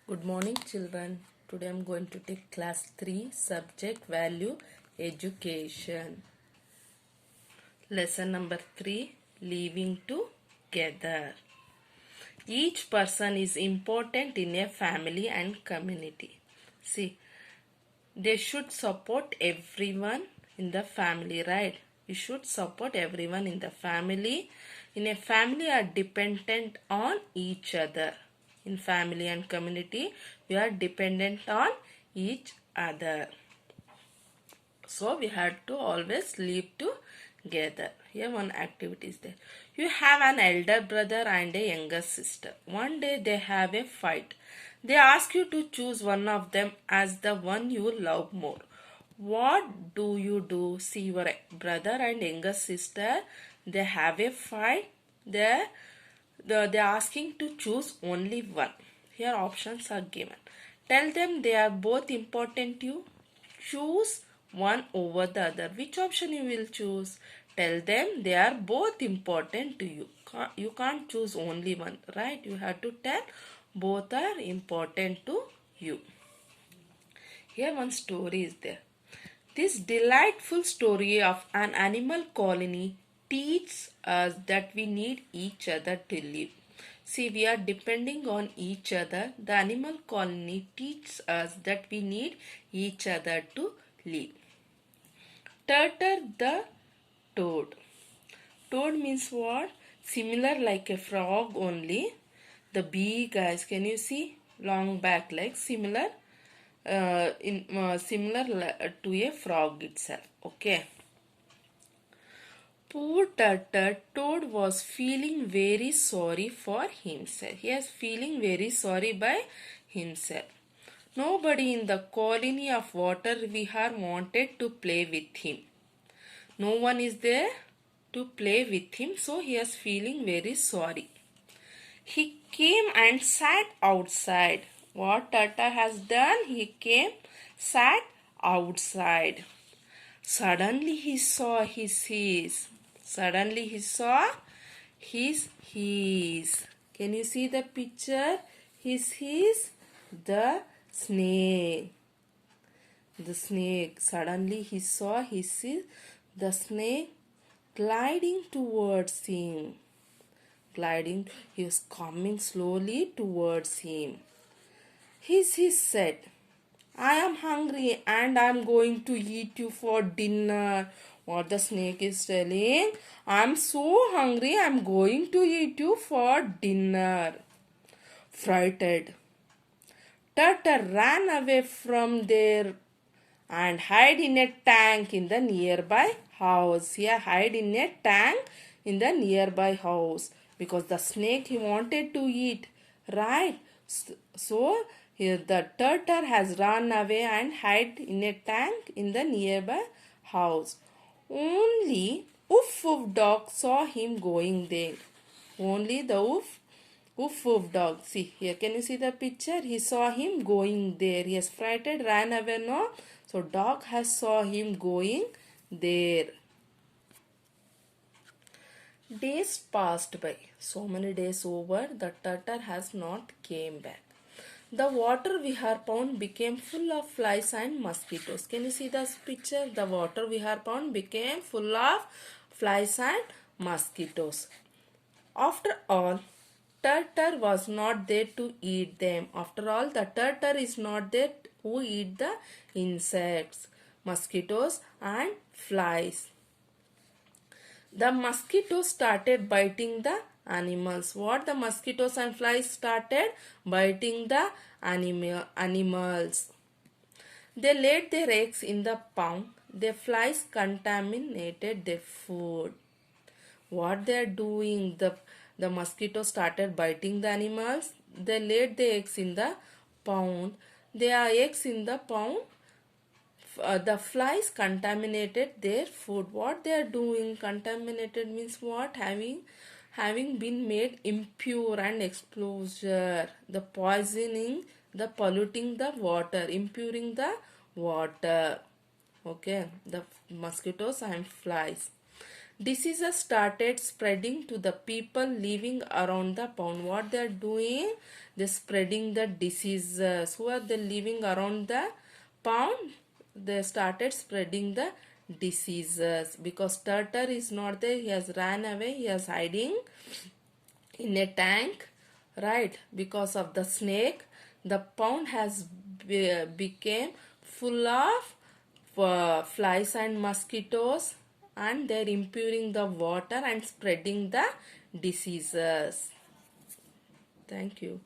Good morning, children. Today I am going to take class 3 subject value education. Lesson number 3, living together. Each person is important in a family and community. See, they should support everyone in the family, right? You should support everyone in the family. In a family are dependent on each other. In family and community, we are dependent on each other. So we had to always live together. Here one activity is there. You have an elder brother and a younger sister. One day they have a fight. They ask you to choose one of them as the one you love more. What do you do? See, your brother and younger sister, they have a fight. They're asking to choose only one. Here options are given. Tell them they are both important to you. Choose one over the other. Which option you will choose? Tell them they are both important to you. You can't choose only one, right? You have to tell both are important to you. Here one story is there. This delightful story of an animal colony teaches us that we need each other to live. See, we are depending on each other. The animal colony teaches us that we need each other to live. Turtle the toad. Toad means what? Similar like a frog only. The big eyes, can you see? Long back legs, similar to a frog itself. Okay. Poor turtle Toad was feeling very sorry for himself. He is feeling very sorry by himself. Nobody in the colony of water vihar wanted to play with him. No one is there to play with him, so he is feeling very sorry. He came and sat outside. What Turtle has done? He came, sat outside. Suddenly he saw his. Suddenly he saw his. Can you see the picture? His. The snake. The snake. Suddenly he saw his. The snake gliding towards him. Gliding, he was coming slowly towards him. He said, I am hungry and I am going to eat you for dinner. What the snake is telling? I am so hungry, I am going to eat you for dinner. Frightened, Turtle ran away from there and hid in a tank in the nearby house. Here, hide in a tank in the nearby house because the snake he wanted to eat, right? So here the turtle has run away and hide in a tank in the nearby house. Only Woof dog saw him going there. Only the Woof dog. See here, can you see the picture? He saw him going there. He is frightened, ran away. No, so dog has saw him going there. Days passed by. So many days over, the turtle has not came back. The water vihar pond became full of flies and mosquitoes. Can you see this picture? The water vihar pond became full of flies and mosquitoes. After all, turtle was not there to eat them. After all, the turtle is not there who eat the insects, mosquitoes and flies. The mosquitoes started biting the animals. What the mosquitoes and flies started? Biting the animals. They laid their eggs in the pond. The flies contaminated their food. What they are doing? The mosquitoes started biting the animals. They laid the eggs in the pond. There are eggs in the pond. The flies contaminated their food. What they are doing? Contaminated means what? Having been made impure and exposure. The poisoning, the polluting the water, impuring the water. Okay, the mosquitoes and flies. Diseases started spreading to the people living around the pond. What they are doing? They're spreading the diseases. Who are they living around the pond? They started spreading the diseases because turtle is not there. He has ran away. He is hiding in a tank, right? Because of the snake, the pond has became full of flies and mosquitoes, and they're impurring the water and spreading the diseases. Thank you.